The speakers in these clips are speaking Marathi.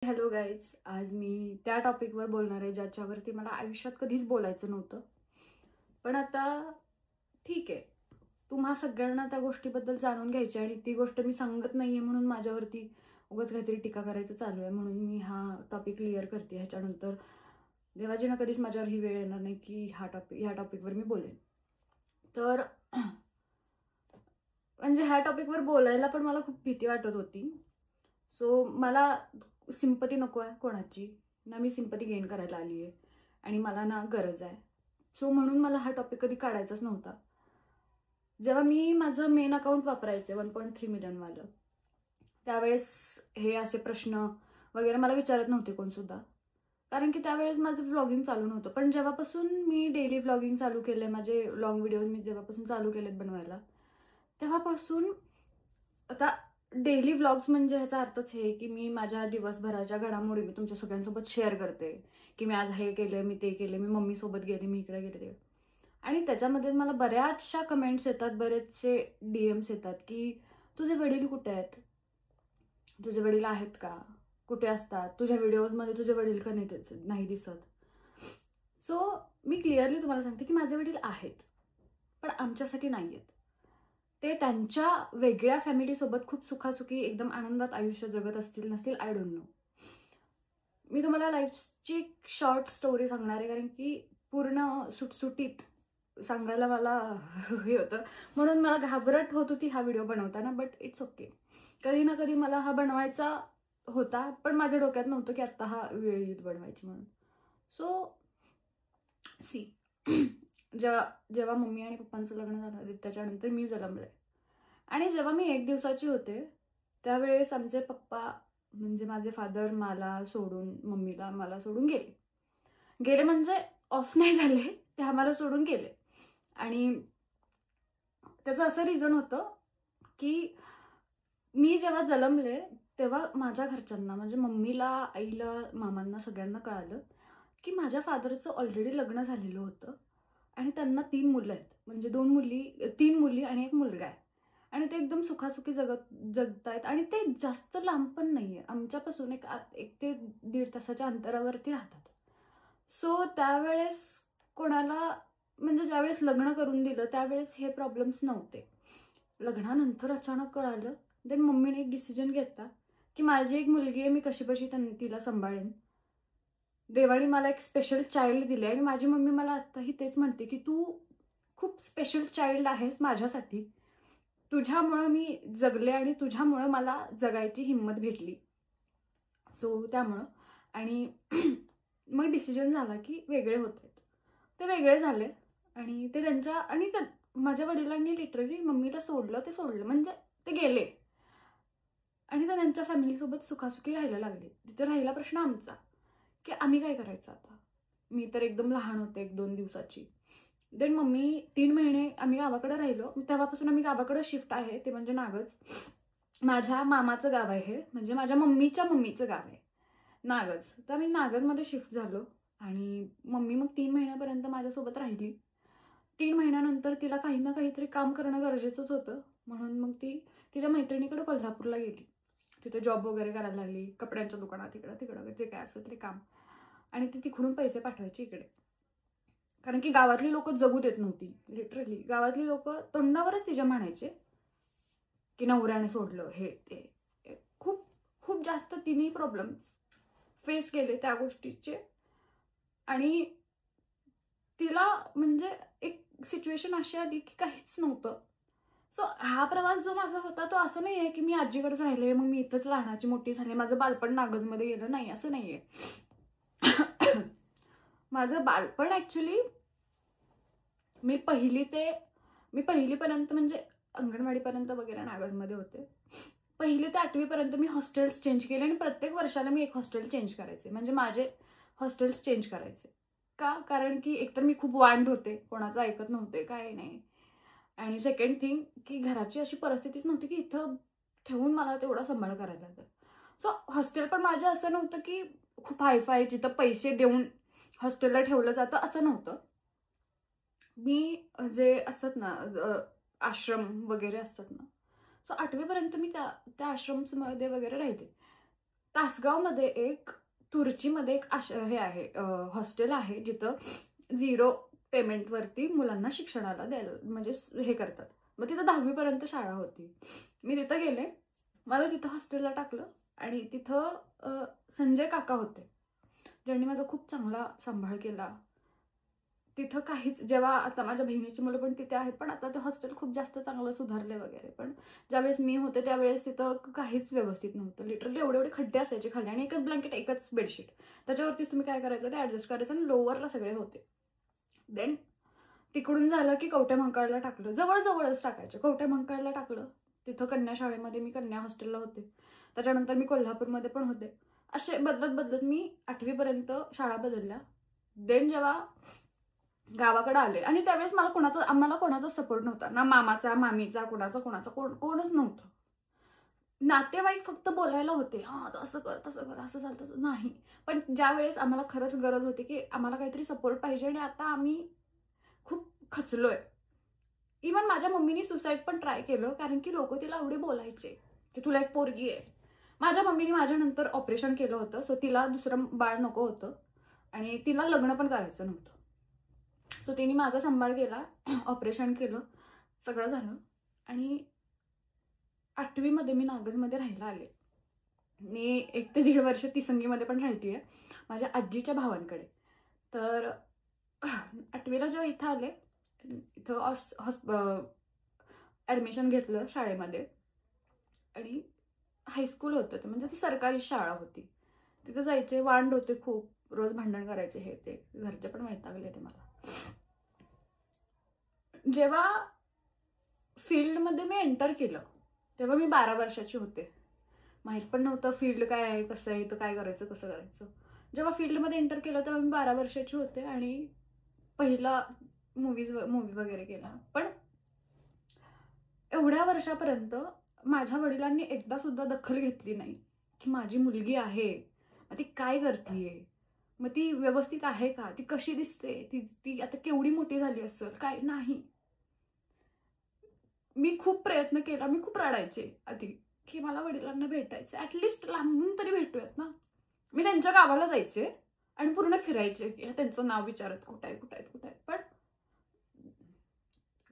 हॅलो गाईज, आज मी त्या टॉपिकवर बोलणार आहे ज्याच्यावरती मला आयुष्यात कधीच बोलायचं नव्हतं. पण आता ठीक आहे, तुम्हा सगळ्यांना त्या गोष्टीबद्दल जाणून घ्यायची आणि ती गोष्ट मी सांगत नाहीये म्हणून माझ्यावरती उगाच काहीतरी टीका करायचं चालू आहे, म्हणून मी हा टॉपिक क्लिअर करते. ह्याच्यानंतर देवाजीनं कधीच माझ्यावर ही वेळ येणार नाही की ह्या टॉपिकवर मी बोलेन. तर म्हणजे ह्या टॉपिकवर बोलायला पण मला खूप भीती वाटत होती. सो मला सिंपती नको आहे कोणाची, ना मी सिंपती गेन करायला आली आहे आणि मला ना गरज आहे. सो म्हणून मला हा टॉपिक कधी काढायचाच नव्हता. जेव्हा मी माझं मेन अकाउंट वापरायचे 1.3 मिलियनवालं, त्यावेळेस हे असे प्रश्न वगैरे मला विचारत नव्हते कोणसुद्धा, कारण की त्यावेळेस माझं व्लॉगिंग चालू नव्हतं. पण जेव्हापासून मी डेली व्लॉगिंग चालू केलं, माझे लॉंग व्हिडिओज मी जेव्हापासून चालू केलेत बनवायला, तेव्हापासून आता डेली व्लॉग्स म्हणजे ह्याचा अर्थच हे की मी माझ्या दिवसभराच्या घडामोडी मी तुमच्या सगळ्यांसोबत शेअर करते की मी आज हे केलं, मी ते केलं, मी मम्मीसोबत गेले, मी इकडे गेले. आणि त्याच्यामध्ये मला बऱ्याचशा कमेंट्स येतात, बरेचसे DMs येतात की तुझे वडील कुठे आहेत, तुझे वडील आहेत का, कुठे असतात, तुझ्या व्हिडिओजमध्ये तुझे वडील का नाही दिसत. सो मी क्लिअरली तुम्हाला सांगते की माझे वडील आहेत, पण आमच्यासाठी नाही आहेत. ते त्यांच्या वेगळ्या फॅमिलीसोबत खूप सुखासुखी एकदम आनंदात आयुष्य जगत असतील नसतील, आय डोंट नो. मी तुम्हाला लाईफची शॉर्ट स्टोरी सांगणार आहे, कारण की पूर्ण सुटसुटीत सांगायला मला हे होतं, म्हणून मला घाबरट होत होती हा व्हिडिओ बनवताना. बट इट्स ओके, कधी ना कधी मला हा बनवायचा होता, पण माझ्या डोक्यात नव्हतं की आत्ता हा वेळ येईल बनवायची म्हणून. सो सी जेव्हा मम्मी आणि पप्पांचं लग्न झालं त्याच्यानंतर मी जन्मले, आणि जेव्हा मी 1 दिवसाची होते त्यावेळेस आमचे पप्पा म्हणजे माझे फादर मला सोडून, मला सोडून गेले म्हणजे ऑफ नाही झाले, ते आम्हाला सोडून गेले. आणि त्याचं असं रिझन होतं की मी जेव्हा जन्मले तेव्हा माझ्या घरच्यांना म्हणजे मम्मीला, आईला, मामांना सगळ्यांना कळालं की माझ्या फादरचं ऑलरेडी लग्न झालेलं होतं आणि त्यांना 3 मुलं आहेत, म्हणजे 3 मुली आणि 1 मुलगा आहे. आणि ते एकदम सुखासुखी जगतायत आणि ते जास्त लांब पण नाहीये आमच्यापासून, 1 ते 1.5 तासाच्या अंतरावरती राहतात. सो त्यावेळेस कोणाला म्हणजे ज्यावेळेस लग्न करून दिलं त्यावेळेस हे प्रॉब्लेम्स नव्हते. लग्नानंतर अचानक कळालं. देन मम्मीने एक डिसिजन घेतला की माझी एक मुलगी आहे, मी कशी तिला सांभाळेन. देवाने मला एक स्पेशल चाइल्ड दिले आणि माझी मम्मी मला आत्ताही तेच म्हणते की तू खूप स्पेशल चाइल्ड आहेस माझ्यासाठी, तुझ्यामुळे मी जगले आणि तुझ्यामुळे मला जगायची हिंमत भेटली. सो त्यामुळं आणि मग डिसिजन झाला की वेगळे होते. ते वेगळे झाले आणि ते त्यांच्या आणि माझ्या वडिलांनी लिटरली मम्मीला सोडलं म्हणजे ते गेले आणि ते त्यांच्या फॅमिलीसोबत सुखासुखी राहायला लागले. तिथे राहिला प्रश्न आमचा की आम्ही काय करायचं आता. मी तर एकदम लहान होते, 1-2 दिवसाची. देन मम्मी 3 महिने आम्ही गावाकडे राहिलो. तेव्हापासून आम्ही गावाकडे शिफ्ट आहे, ते म्हणजे नागज. माझ्या मामाचं गाव आहे, म्हणजे माझ्या मम्मीच्या मम्मीचं गाव आहे नागज. तर आम्ही नागजमध्ये शिफ्ट झालो आणि मम्मी मग 3 महिन्यापर्यंत माझ्यासोबत राहिली. 3 महिन्यानंतर तिला काही ना काहीतरी काम करणं गरजेचंच होतं, म्हणून मग ती तिच्या मैत्रिणीकडे कोल्हापूरला गेली. तिथे जॉब वगैरे करायला लागली, कपड्यांच्या दुकानात तिकडं जे काय असेल ते काम. आणि ती तिकडून पैसे पाठवायची इकडे, कारण की गावातली लोक जगू देत नव्हती. लिटरली गावातली लोक तोंडावरच तिच्या म्हणायचे की नवऱ्याने सोडलं, हे ते. खूप खूप जास्त तिने प्रॉब्लेम फेस केले त्या गोष्टीचे. आणि तिला म्हणजे एक सिच्युएशन अशी आली की काहीच नव्हतं. सो हा प्रवास जो माझा होता तो असं नाही आहे की मी आजीकडेच राहिले, मग मी इथंच लहानाची मोठी झाले, माझं बालपण नागजमध्ये गेलं, नाही असं नाहीये. माझं बालपण ऍक्च्युली मी पहिलीपर्यंत म्हणजे अंगणवाडीपर्यंत वगैरे नागजमध्ये होते. 1ली ते 8वीपर्यंत मी हॉस्टेल्स चेंज केले आणि प्रत्येक वर्षाला मी एक हॉस्टेल चेंज करायचे, म्हणजे माझे हॉस्टेल्स चेंज करायचे. का? कारण की एकतर मी खूप वांड होते, कोणाचं ऐकत नव्हते, काय नाही. आणि सेकंड थिंग की घराची अशी परिस्थितीच नव्हती की इथं ठेवून मला तेवढा सांभाळ करायला लागेल. सो हॉस्टेल पण माझं असं नव्हतं की खूप हायफाय जिथं पैसे देऊन हॉस्टेलला ठेवलं जातं असं नव्हतं. मी जे असतात ना आश्रम वगैरे असतात ना, सो 8वीपर्यंत मी त्या आश्रममध्ये वगैरे राहिले. तासगावमध्ये एक तुर्चीमध्ये एक हे आहे, हॉस्टेल आहे जिथं 0 पेमेंटवरती मुलांना शिक्षणाला द्यायला म्हणजे हे करतात. मग तिथं 10वी पर्यंत शाळा होती. मी तिथं गेले, मला तिथं हॉस्टेलला टाकलं आणि तिथं संजय काका होते, ज्यांनी माझा खूप चांगला सांभाळ केला. तिथं काहीच, जेव्हा आता माझ्या बहिणीची मुलं पण तिथे आहेत, पण आता ते हॉस्टेल खूप जास्त चांगलं सुधारले वगैरे, पण ज्यावेळेस मी होते त्यावेळेस तिथं काहीच व्यवस्थित नव्हतं. लिटरली एवढे एवढे खड्डे असायचे खाली आणि एकच ब्लँकेट, एकच बेडशीट, त्याच्यावरतीच तुम्ही काय करायचं ते ऍडजस्ट करायचं आणि लोअरला सगळे होते. देन तिकडून झालं की कवठे महांकाळला टाकलं, जवळजवळच टाकायचं. कवठे महांकाळला टाकलं, तिथं कन्या शाळेमध्ये मी कन्या हॉस्टेलला होते. त्याच्यानंतर मी कोल्हापूरमध्ये पण होते. असे बदलत बदलत मी 8वी पर्यंत शाळा बदलल्या. देन जेव्हा गावाकडे आले आणि त्यावेळेस आम्हाला कोणाचा सपोर्ट नव्हता, ना मामाचा, मामीचा, कोणाचा कोणच नव्हतं. नातेवाईक फक्त बोलायला होते, असं कर, तसं कर, असं झालं तसं नाही. पण ज्या वेळेस आम्हाला खरंच गरज होती की आम्हाला काहीतरी सपोर्ट पाहिजे आणि आता आम्ही खूप खचलोय. इवन माझ्या मम्मीनी सुसाईड पण ट्राय केलं, कारण की लोक तिला एवढे बोलायचे की तुला एक पोरगी आहे. माझ्या मम्मीने माझ्यानंतर ऑपरेशन केलं होतं, सो तिला दुसरं बाळ नको होतं आणि तिला लग्न पण करायचं नव्हतं. सो तिने माझा सांभाळ केला, ऑपरेशन केलं, सगळं झालं. आणि 8वी मध्ये मी नागजमध्ये राहायला आले. मी 1 ते 1.5 वर्ष तिसंगीमध्ये पण राहिली आहे माझ्या आजीच्या भावांकडे. तर 8वीला जेव्हा इथं आले, इथं ॲडमिशन घेतलं शाळेमध्ये आणि हायस्कूल होतं ते, म्हणजे ती सरकारी शाळा होती. तिथं जायचे, वांड होते खूप, रोज भांडण करायचे, हे ते, घरचे पण वैतागले ते मला. जेव्हा फील्डमध्ये मी एंटर केलं तेव्हा मी 12 वर्षाची होते. माहीत पण नव्हतं फील्ड काय आहे, कसं आहे, तर काय करायचं, कसं करायचं. जेव्हा फील्डमध्ये एंटर केलं तेव्हा मी 12 वर्षाची होते आणि पहिला मूवी वगैरे केला. पण एवढ्या वर्षापर्यंत माझ्या वडिलांनी एकदा सुद्धा दखल घेतली नाही की माझी मुलगी आहे, मग ती काय करतीये, मग ती व्यवस्थित आहे का, ती कशी दिसते, ती आता केवढी मोठी झाली असेल, काय नाही. मी खूप प्रयत्न केला, मी खूप रडायचे आधी की मला वडिलांना भेटायचं, ॲटलिस्ट लांबून तरी भेटूयात ना. मी त्यांच्या गावाला जायचे आणि पूर्ण फिरायचे की त्यांचं नाव विचारत कुठं आहेत. पण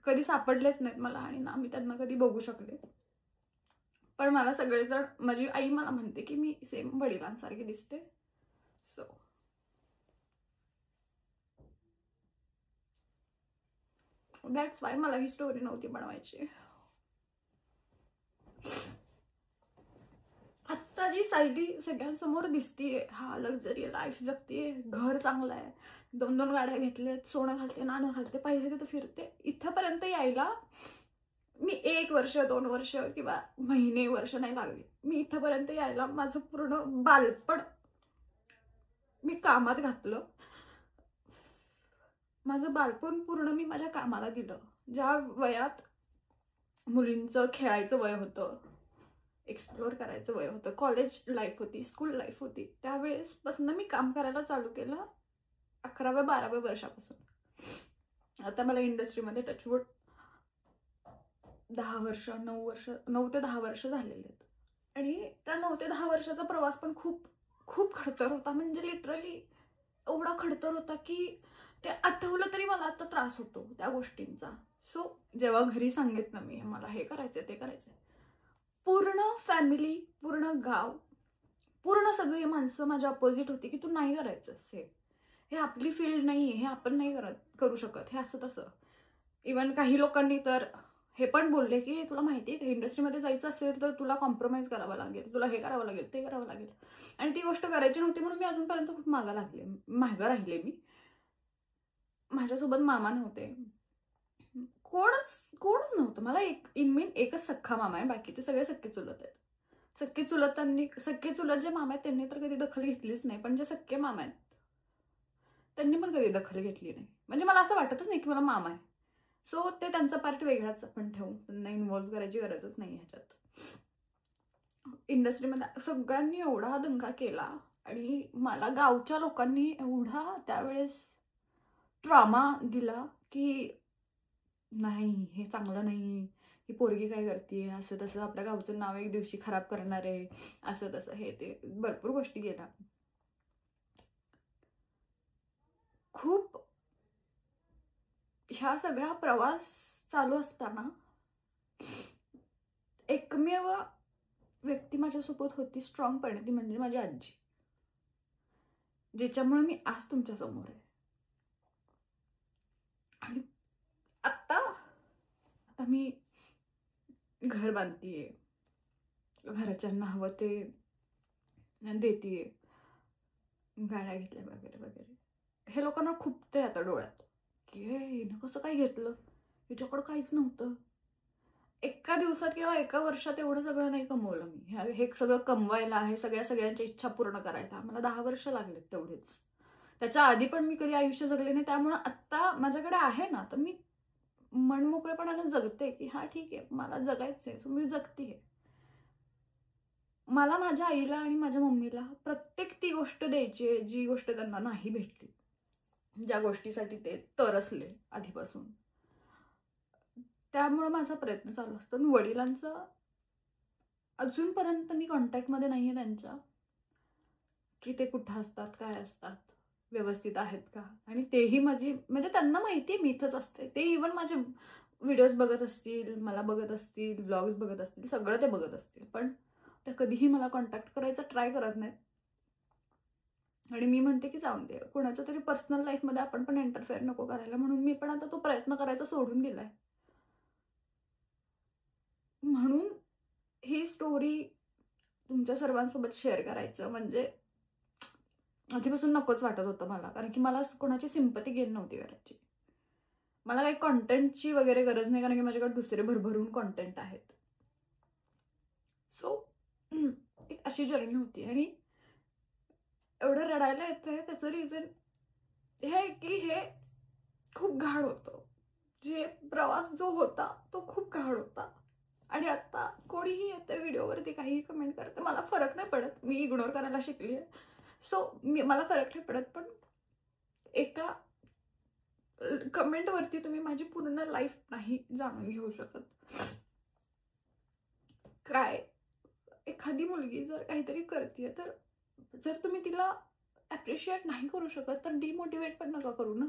कधी सापडलेच नाहीत मला आणि ना मी त्यांना कधी बघू शकले. पण मला सगळेजण, माझी आई मला म्हणते की मी सेम वडिलांसारखी दिसते. सो दॅट्स वाय मला ही स्टोरी नव्हती बनवायची. आत्ता जी सायली सगळ्यांसमोर दिसतीये, हा लक्झरी लाईफ जगतीये, घर चांगलं आहे, 2 गाड्या घेतलेत, सोनं घालते, नाणं घालते, पाहिजे तिथं फिरते, इथंपर्यंत यायला मी 1 वर्ष 2 वर्ष किंवा महिने वर्ष नाही लागली. मी इथंपर्यंत यायला माझं पूर्ण बालपण मी कामात घातलं. माझं बालपण पूर्ण मी माझ्या कामाला दिलं. ज्या वयात मुलींचं खेळायचं वय होतं, एक्सप्लोअर करायचं वय होतं, कॉलेज लाईफ होती, स्कूल लाईफ होती, त्यावेळेसपासून मी काम करायला चालू केलं 11व्या-12व्या वर्षापासून. आता मला इंडस्ट्रीमध्ये टचवूड 9 ते 10 वर्ष झालेले आहेत. आणि त्या 9 ते 10 वर्षाचा प्रवास पण खूप खूप खडतर होता. म्हणजे लिटरली एवढा खडतर होता की ते आठवलं तरी मला आता त्रास होतो त्या गोष्टींचा. सो जेव्हा घरी सांगितलं मी मला हे करायचंय ते करायचंय, पूर्ण फॅमिली, पूर्ण गाव, पूर्ण सगळी माणसं माझ्या अपोजिट होती की तू नाही करायचंस, हे आपली फील्ड नाही, हे आपण नाही करू शकत, हे असं तसं. इवन काही लोकांनी तर हे पण बोलले की तुला माहिती आहे का, इंडस्ट्रीमध्ये जायचं असेल तर तुला कॉम्प्रोमाइज करावं लागेल, तुला हे करावं लागेल, ते करावं लागेल. आणि ती गोष्ट करायची नव्हती म्हणून मी अजूनपर्यंत खूप मागं राहिले. मी माझ्यासोबत मामा नव्हते, कोणच नव्हतं. मला एकच सख्खा मामा आहे, बाकीचे सगळे सख्खे चुलत आहेत. सख्खे चुलत जे मामा आहेत त्यांनी तर कधी दखल घेतलीच नाही, पण जे सख्खे मामा आहेत त्यांनी पण कधी दखल घेतली नाही. म्हणजे मला असं वाटतच नाही की मला मामा आहे. सो ते त्यांचा पार्ट वेगळाच आपण ठेवू, त्यांना इन्व्हॉल्व्ह करायची गरजच नाही ह्याच्यात. इंडस्ट्रीमध्ये सगळ्यांनी एवढा दंगा केला आणि मला गावच्या लोकांनी एवढा त्यावेळेस ट्रॉमा दिला की नाही, हे चांगलं नाही, ही पोरगी काय करते, असं तसं, आपल्या गावचं नाव एक दिवशी खराब करणार आहे, असं तसं, हे ते भरपूर गोष्टी गेल्या. खूप ह्या सगळा प्रवास चालू असताना एकमेव व्यक्ती माझ्यासोबत होती स्ट्रॉंगपणे, ती म्हणजे माझी आजी, ज्याच्यामुळे मी आज तुमच्या समोर आहे. आणि आता मी घर बांधतीये, घराच्यांना हवं ते देतीये, गाड्या घेतल्या वगैरे वगैरे. हे लोकांना खूपते आता डोळ्यात की हिनं कसं काय घेतलं, हिच्याकडं काहीच नव्हतं. एका दिवसात किंवा एका वर्षात एवढं सगळं नाही कमवलं मी. हे सगळं कमवायला, हे सगळ्यांच्या इच्छा पूर्ण करायला मला 10 वर्ष लागलेत तेवढेच. त्याच्या आधी पण मी कधी आयुष्य जगले नाही. त्यामुळे आत्ता माझ्याकडे आहे ना, तर मी मनमोकळेपणाने जगते की हा ठीक आहे, मला जगायचंय, सो मी जगतीये. मला माझ्या आईला आणि माझ्या मम्मीला प्रत्येक ती गोष्ट द्यायची आहे जी गोष्ट त्यांना नाही भेटली, ज्या गोष्टीसाठी ते तरसले आधीपासून. त्यामुळे माझा प्रयत्न चालू असतो. मी वडिलांचा अजूनपर्यंत मी कॉन्टॅक्टमध्ये नाही आहे त्यांच्या, की ते कुठं असतात, काय असतात, व्यवस्थित आहेत का. आणि तेही माझी म्हणजे त्यांना माहिती आहे मी इथंच असते. ते इवन माझे व्हिडिओज बघत असतील, मला बघत असतील, व्लॉग्स बघत असतील, सगळं ते बघत असतील, पण ते कधीही मला कॉन्टॅक्ट करायचा ट्राय करत नाहीत. आणि मी म्हणते की जाऊन दे, कोणाच्या तरी पर्सनल लाईफमध्ये आपण पण इंटरफेअर नको करायला, म्हणून मी पण आता तो प्रयत्न करायचा सोडून दिलाय. म्हणून ही स्टोरी तुमच्या सर्वांसोबत शेअर करायचं म्हणजे आधीपासून नकोच वाटत होतं मला, कारण की मला कोणाची सिंपती गेन नव्हती करायची. मला काही कॉन्टेंटची वगैरे गरज नाही, कारण की माझ्याकडे दुसरे भरभरून कॉन्टेंट आहेत. सो एक अशी जर्नी होती. आणि एवढं रडायला येतंय त्याचं रिझन हे की हे खूप घाण होतं. जे प्रवास जो होता तो खूप घाण होता. आणि आता कोणीही येतं व्हिडिओवरती काहीही कमेंट करते, मला फरक नाही पडत, मी इग्नोर करायला शिकली आहे. सो मला फरक नाही पडत. पण एका कमेंटवरती तुम्ही माझी पूर्ण लाईफ नाही जाणून घेऊ शकत. काय एखादी मुलगी जर काहीतरी करते, तर जर तुम्ही तिला ॲप्रिशिएट नाही करू शकत तर डिमोटिवेट पण नका करू ना.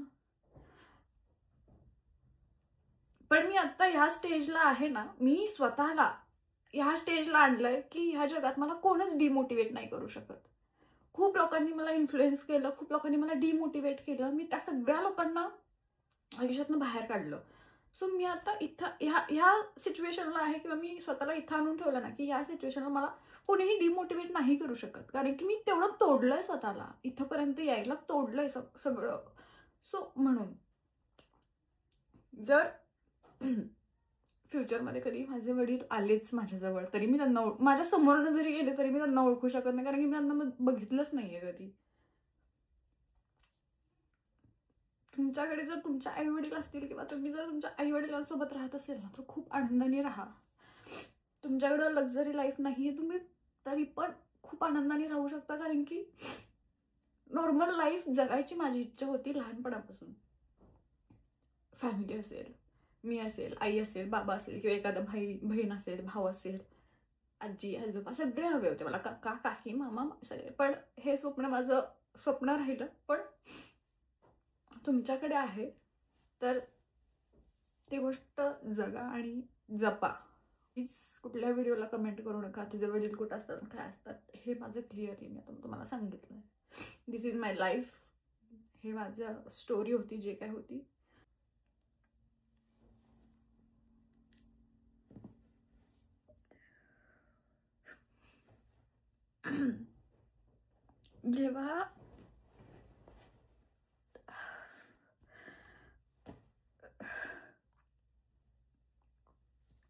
पण मी आता ह्या स्टेजला आहे ना, मी स्वतःला ह्या स्टेजला आणलंय की ह्या जगात मला कोणच डिमोटिवेट नाही करू शकत. खूप लोकांनी मला इन्फ्लुएन्स केलं, खूप लोकांनी मला डिमोटिवेट केलं, मी त्या सगळ्या लोकांना आयुष्यातनं बाहेर काढलं. सो मी आता इथं ह्या सिच्युएशनला आहे, किंवा मी स्वतःला इथं आणून ठेवलं ना की ह्या सिच्युएशनला मला कोणीही डिमोटिवेट नाही करू शकत, कारण की मी तेवढं तोडलंय स्वतःला, इथंपर्यंत यायला तोडलंय सगळं. सो म्हणून जर फ्युचरमध्ये कधी माझे वडील आलेच माझ्याजवळ, तरी मी त्यांना माझ्या समोरनं जरी गेले तरी मी त्यांना ओळखू शकत नाही, कारण की मी त्यांना बघितलंच नाहीये कधी. तुमच्याकडे जर तुमच्या आई वडील असतील, किंवा तुम्ही जर तुमच्या आई वडिलांसोबत राहत असेल ना, तर खूप आनंदाने राहा. तुमच्याकडे लक्झरी लाईफ नाहीये, तुम्ही तरी पण खूप आनंदाने राहू शकता, कारण की नॉर्मल लाईफ जगायची माझी इच्छा होती लहानपणापासून. फॅमिली असेल, मी असेल, आई असेल, बाबा असेल, किंवा एखादा बहीण असेल, भाऊ असेल, आजी आजोबा सगळे हवे होते मला, काका काकी मामा सगळे. पण हे स्वप्न माझं स्वप्न राहिलं. पण तुमच्याकडे आहे तर ती गोष्ट जगा आणि जपा. प्लीज कुठल्या व्हिडिओला कमेंट करू नका तुझे वडील कुठं असतात, काय असतात. हे माझं क्लिअरली मी आता तुम्हाला सांगितलं. दिस इज माय लाईफ. हे माझं स्टोरी होती, जे काय होती.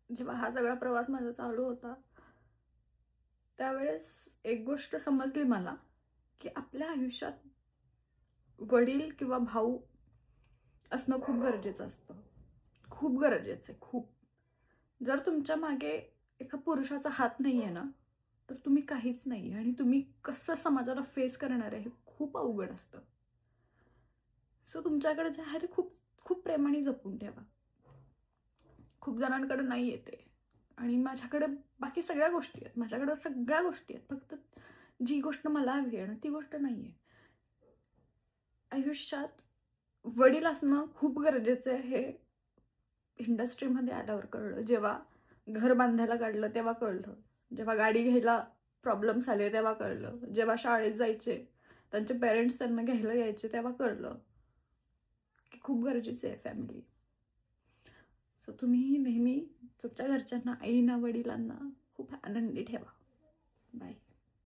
जेव्हा हा सगळा प्रवास माझा चालू होता, त्यावेळेस एक गोष्ट समजली मला की आपल्या आयुष्यात वडील किंवा भाऊ असणं खूप गरजेचं असतं. खूप गरजेचं आहे, खूप. जर तुमच्या मागे एका पुरुषाचा हात नाही आहे ना, तर तुम्ही काहीच नाही. आणि तुम्ही कसं समाजाला फेस करणार आहे हे खूप अवघड असतं. सो तुमच्याकडे जे आहे ते खूप खूप प्रेमाने जपून ठेवा. खूप जणांकडे नाही येते आणि माझ्याकडे बाकी सगळ्या गोष्टी आहेत, माझ्याकडे सगळ्या गोष्टी आहेत, फक्त जी गोष्ट मला हवी आहे ना ती गोष्ट नाही आहे. आयुष्यात वडील असणं खूप गरजेचं आहे हे इंडस्ट्रीमध्ये आल्यावर कळलं. जेव्हा घर बांधायला काढलं तेव्हा कळलं, जेव्हा गाडी घ्यायला प्रॉब्लेम्स आले तेव्हा कळलं, जेव्हा शाळेत जायचे त्यांचे पेरेंट्स त्यांना घ्यायला यायचे तेव्हा कळलं की खूप गरजेचं आहे फॅमिली. सो तुम्ही नेहमी तुमच्या घरच्यांना, आईना, वडिलांना खूप आनंदी ठेवा. बाय.